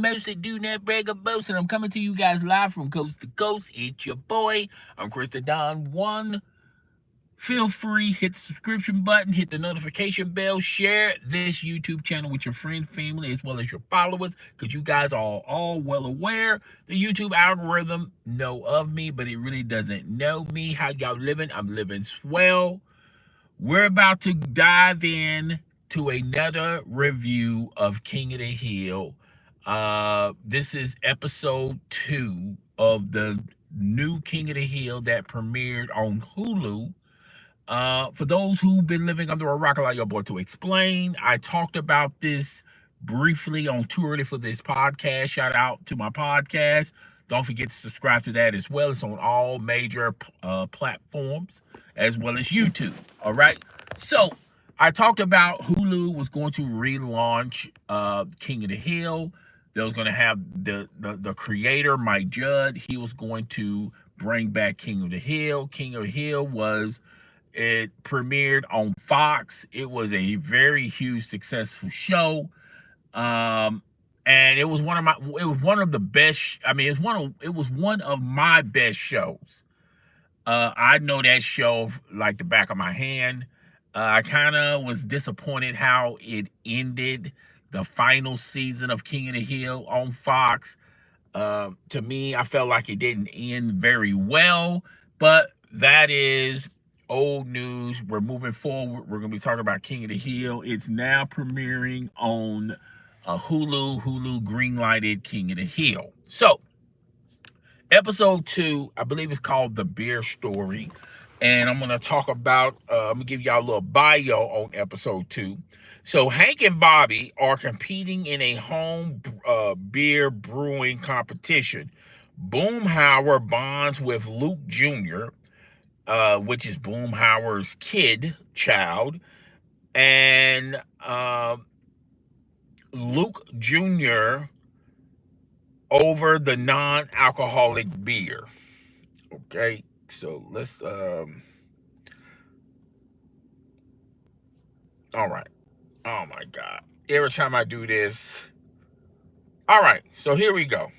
Mostly do not brag or boast, and I'm coming to you guys live from coast to coast. It's your boy. I'm Chris the Don One. Feel free, hit the subscription button, hit the notification bell, share this YouTube channel with your friends, family, as well as your followers, because you guys are all well aware the YouTube algorithm know of me, but it really doesn't know me. How y'all living? I'm living swell. We're about to dive in to another review of King of the Hill. This is episode 2 of the new King of the Hill that premiered on Hulu. For those who've been living under a rock, allow your boy to explain. I talked about this briefly on Too Early for This podcast. Shout out to my podcast. Don't forget to subscribe to that as well. It's on all major platforms as well as YouTube. All right. So I talked about Hulu was going to relaunch King of the Hill. They was going to have the creator, Mike Judd. He was going to bring back King of the Hill. King of the Hill it premiered on Fox. It was a very huge, successful show. And it was one of the best. I mean, it was one of my best shows. I know that show like the back of my hand. I kind of was disappointed how it ended, the final season of King of the Hill on Fox. To me, I felt like it didn't end very well, but that is old news. We're moving forward. We're going to be talking about King of the Hill. It's now premiering on Hulu. Hulu greenlighted King of the Hill. So, episode 2, I believe it's called The Beer Story. And I'm going to talk about, I'm going to give y'all a little bio on episode 2. So Hank and Bobby are competing in a home beer brewing competition. Boomhauer bonds with Luke Jr., which is Boomhauer's child, and Luke Jr. over the non-alcoholic beer. Okay, so let's all right. Oh my God. Every time I do this. All right, so here we go.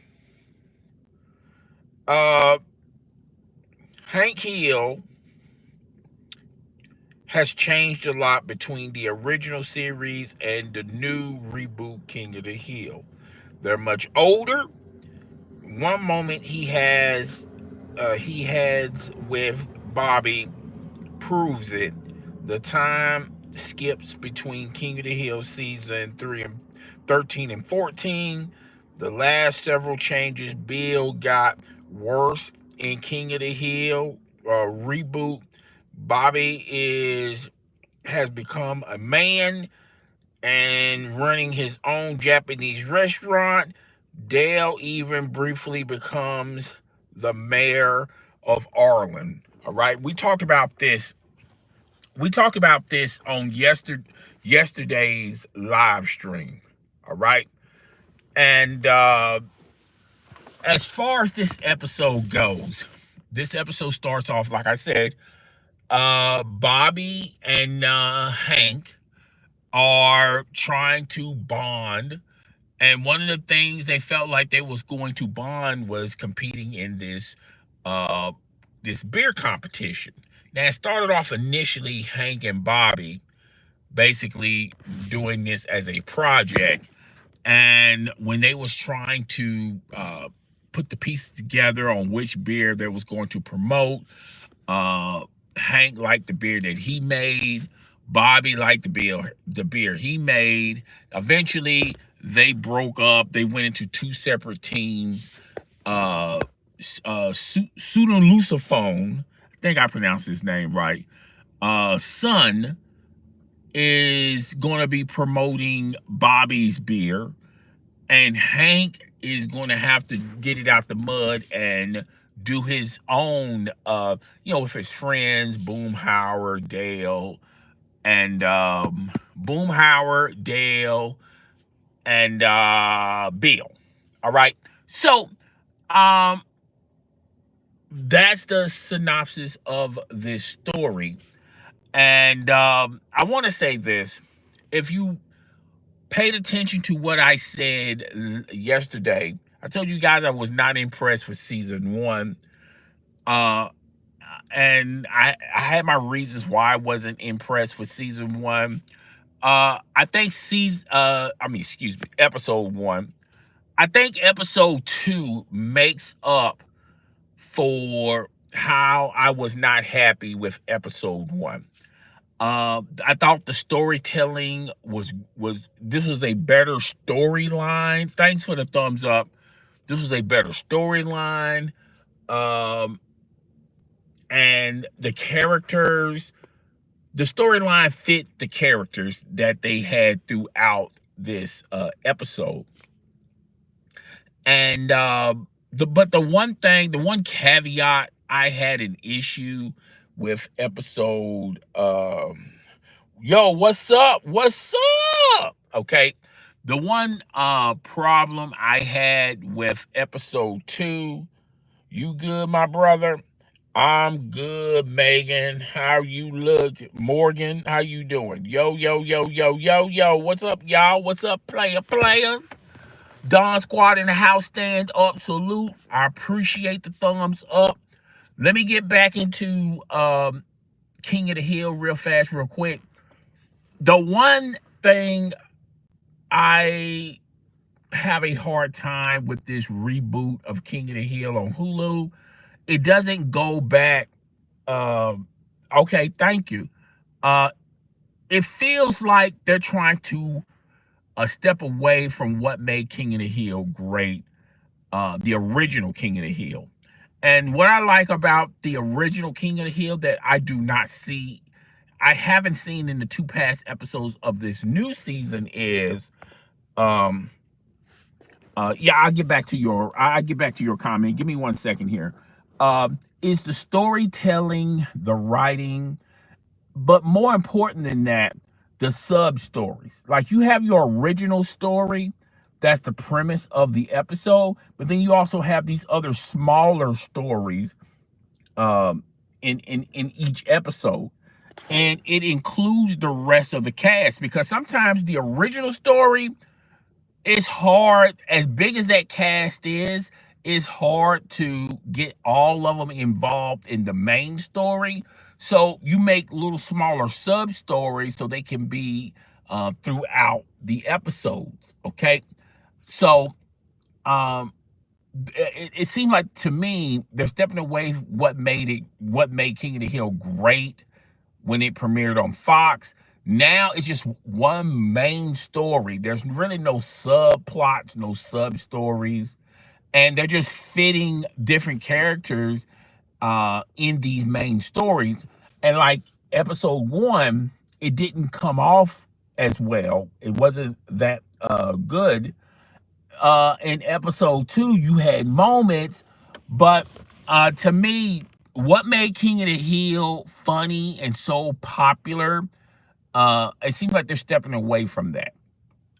Hank Hill has changed a lot between the original series and the new reboot King of the Hill. They're much older. One moment he heads with Bobby proves it. The time skips between King of the Hill season 13 and 14. The last several changes, Bill got worse in King of the Hill reboot. Bobby has become a man and running his own Japanese restaurant. Dale even briefly becomes the mayor of Arlen. All right, we talked about this. We talked about this on yesterday's live stream. All right, and as far as this episode goes, this episode starts off like I said. Bobby and Hank are trying to bond, and one of the things they felt like they was going to bond was competing in this beer competition. Now it started off initially Hank and Bobby basically doing this as a project, and when they was trying to put the pieces together on which beer they was going to promote, Hank liked the beer that he made. Bobby liked the beer he made. Eventually, they broke up. They went into two separate teams. Luciphone, I think I pronounced his name right. Son is going to be promoting Bobby's beer, and Hank is going to have to get it out the mud and do his own, with his friends, Boomhauer, Dale, and Bill. All right. So, that's the synopsis of this story. And I want to say this. If you paid attention to what I said yesterday. I told you guys I was not impressed with season 1. And I had my reasons why I wasn't impressed with season 1. I think episode 1. I think episode 2 makes up for how I was not happy with episode 1. I thought the storytelling was a better storyline. Thanks for the thumbs up. This was a better storyline. And the characters, the storyline fit the characters that they had throughout this episode. And the one caveat I had an issue with episode yo, what's up? What's up? Okay. The one problem I had with episode 2, you good, my brother? I'm good, Megan. How you look? Morgan, how you doing? Yo, yo, yo, yo, yo, yo. What's up, y'all? What's up, players? Don Squad in the house, stand up, salute. I appreciate the thumbs up. Let me get back into King of the Hill real fast, real quick. The one thing I have a hard time with this reboot of King of the Hill on Hulu, it doesn't go back. Okay, thank you. It feels like they're trying to step away from what made King of the Hill great, the original King of the Hill. And what I like about the original King of the Hill that I haven't seen in the 2 past episodes of this new season is, yeah, I'll get back to your comment. Give me 1 second here. Is the storytelling, the writing, but more important than that, the sub stories. Like, you have your original story, that's the premise of the episode, but then you also have these other smaller stories in each episode. And it includes the rest of the cast, because sometimes the original story is hard, as big as that cast is, it's hard to get all of them involved in the main story. So you make little smaller sub stories so they can be throughout the episodes. Okay. So it seemed like, to me, they're stepping away from what made King of the Hill great when it premiered on Fox. Now it's just one main story. There's really no subplots, no sub stories, and they're just fitting different characters in these main stories. And like episode 1, it didn't come off as well. It wasn't that good. In episode 2, you had moments, but to me, what made King of the Hill funny and so popular, it seems like they're stepping away from that.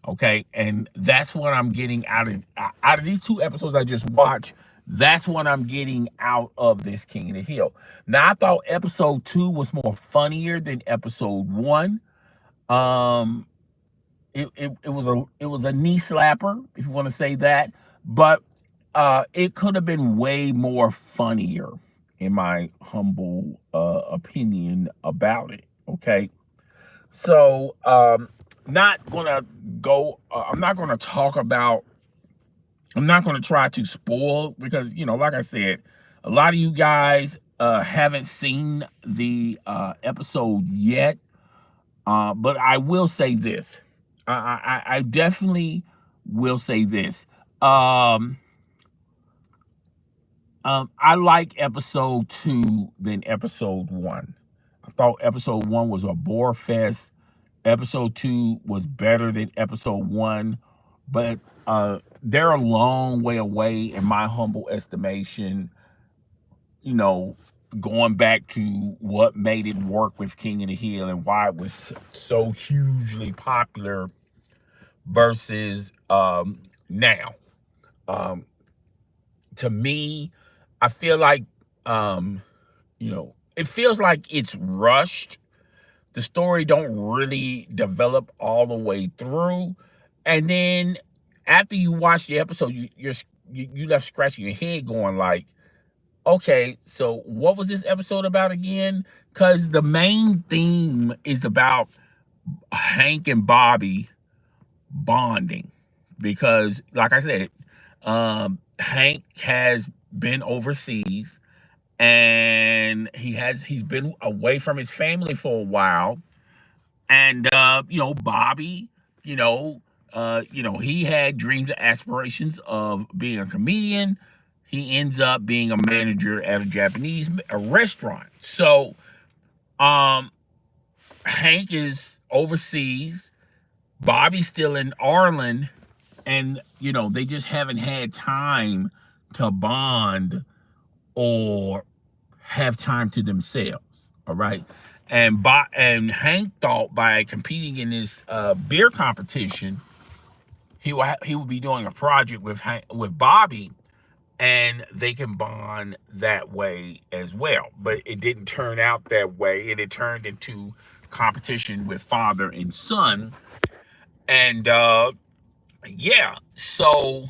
Okay, and that's what I'm getting out of these 2 episodes I just watched. That's what I'm getting out of this King of the Hill. Now, I thought episode 2 was more funnier than episode 1. It was a knee slapper, if you want to say that, but it could have been way more funnier, in my humble opinion about it. Okay, so I'm not gonna talk about. I'm not gonna try to spoil, because, like I said, a lot of you guys haven't seen the episode yet. But I will say this. I definitely will say this. I like episode 2 than episode 1. I thought episode 1 was a bore fest. Episode 2 was better than episode 1, but they're a long way away, in my humble estimation, going back to what made it work with King of the Hill and why it was so hugely popular versus now. To me, I feel like it feels like it's rushed. The story don't really develop all the way through, And then after you watch the episode, you left scratching your head, going like, okay, so what was this episode about again? Because the main theme is about Hank and Bobby bonding. Because, like I said, Hank has been overseas, and he's been away from his family for a while. And Bobby, you know, he had dreams and aspirations of being a comedian. He ends up being a manager at a restaurant. So um Hank is overseas, Bobby's still in Ireland, and they just haven't had time to bond or have time to themselves. All right. And Hank thought by competing in this beer competition, he would be doing a project with Bobby, and they can bond that way as well. But it didn't turn out that way, and it turned into competition with father and son. And yeah, so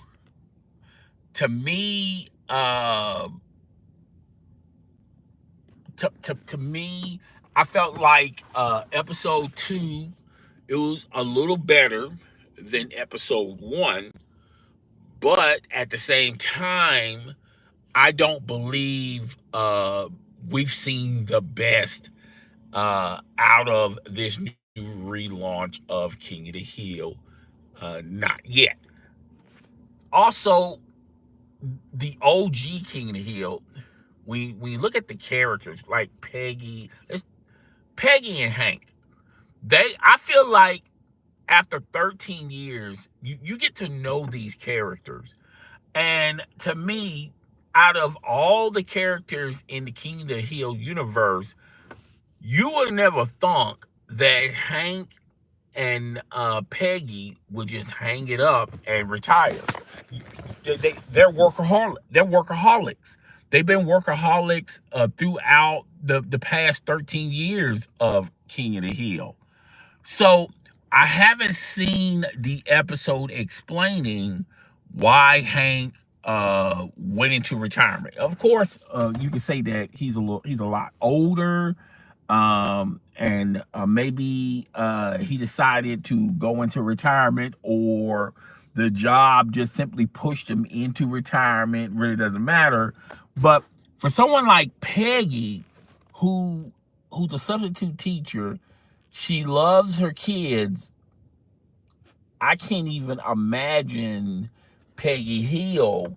to me, to me, I felt like episode 2, it was a little better than episode 1, but at the same time, I don't believe we've seen the best out of this new relaunch of King of the Hill. Not yet. Also, the OG King of the Hill, when you look at the characters like Peggy and Hank, I feel like after 13 years, you get to know these characters. And to me, out of all the characters in the King of the Hill universe, you would never thunk that Hank and Peggy would just hang it up and retire. They're workaholic. They're workaholics. They've been workaholics throughout the past 13 years of King of the Hill. So I haven't seen the episode explaining why Hank went into retirement. Of course, you can say that he's a lot older, and maybe he decided to go into retirement, or the job just simply pushed him into retirement. Really doesn't matter. But for someone like Peggy, who's a substitute teacher, she loves her kids. I can't even imagine Peggy Hill,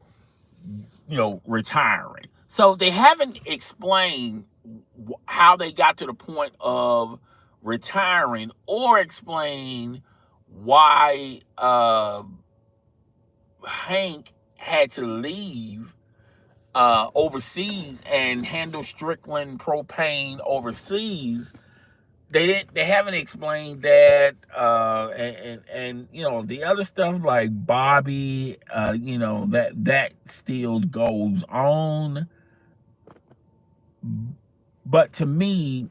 retiring. So they haven't explained how they got to the point of retiring, or explain why Hank had to leave overseas and handle Strickland propane overseas. They haven't explained that, and the other stuff like Bobby, that still goes on. But to me,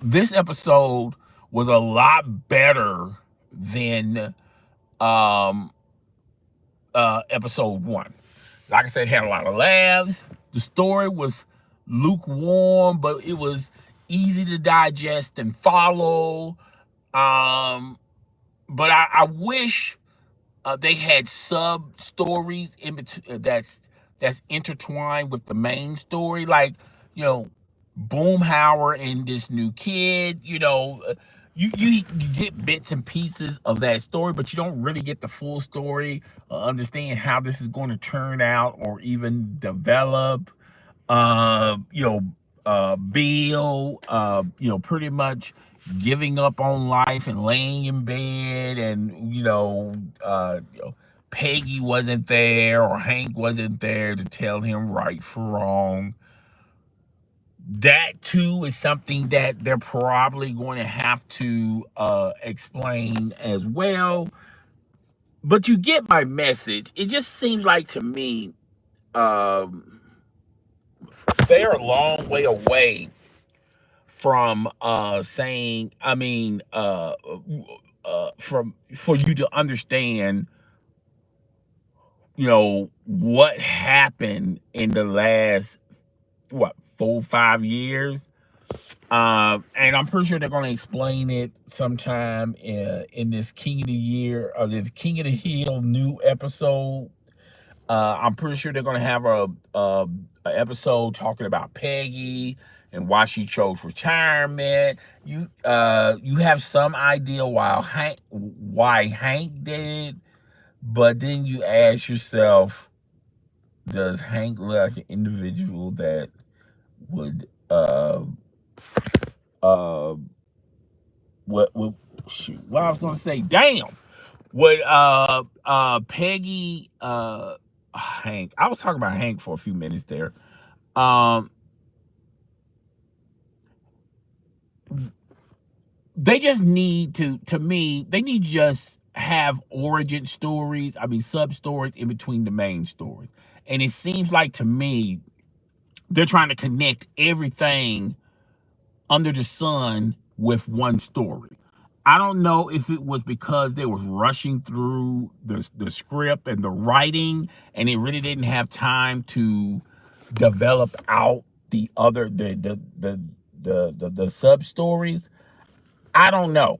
this episode was a lot better than episode 1. Like I said, it had a lot of laughs. The story was lukewarm, but it was easy to digest and follow. But I wish they had sub stories in between, that's intertwined with the main story, like Boomhauer and this new kid. You get bits and pieces of that story, but you don't really get the full story, understand how this is going to turn out or even develop. Bill, pretty much giving up on life and laying in bed, and Peggy wasn't there, or Hank wasn't there to tell him right from wrong. That too is something that they're probably going to have to explain as well. But you get my message. It just seems like to me, they're a long way away from saying, for you to understand, you know, what happened in the last, what, 4 5 years. And I'm pretty sure they're going to explain it sometime in this King of the Year or this King of the Hill new episode. I'm pretty sure they're going to have a episode talking about Peggy and why she chose retirement. You have some idea why Hank did it, but then you ask yourself, does Hank look like an individual that would uh what shoot, what I was gonna say, damn, would Peggy Hank, I was talking about Hank for a few minutes there. um they just need to me, they need to just have origin stories, I mean sub stories in between the main stories. And it seems like to me they're trying to connect everything under the sun with one story. I don't know if it was because they was rushing through the script and the writing, and they really didn't have time to develop out the other the sub stories. I don't know.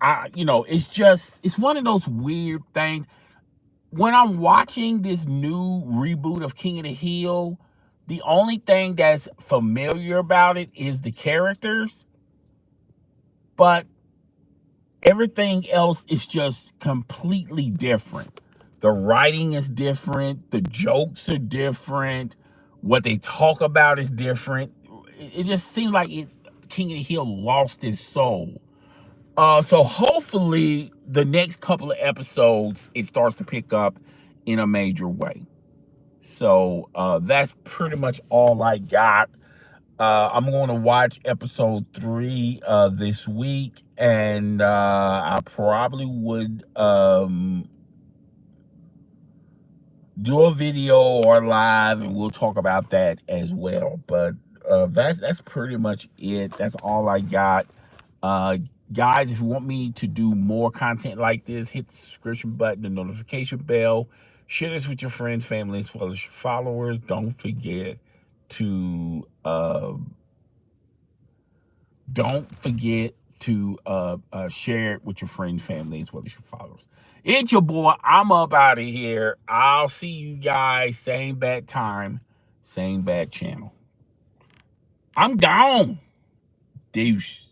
It's one of those weird things. When I'm watching this new reboot of King of the Hill, the only thing that's familiar about it is the characters, but everything else is just completely different. The writing is different, the jokes are different, what they talk about is different. It just seems like King of the Hill lost his soul. So hopefully the next couple of episodes it starts to pick up in a major way. So that's pretty much all I got. I'm going to watch episode 3 this week, and I probably would do a video or live, and we'll talk about that as well. But that's pretty much it. That's all I got. Uh, Guys, if you want me to do more content like this, hit the subscription button, the notification bell, share this with your friends, family, as well as your followers. Don't forget to share it with your friends, family, as well as your followers. It's your boy. I'm up out of here. I'll see you guys same bad time, same bad channel. I'm gone. Deuce.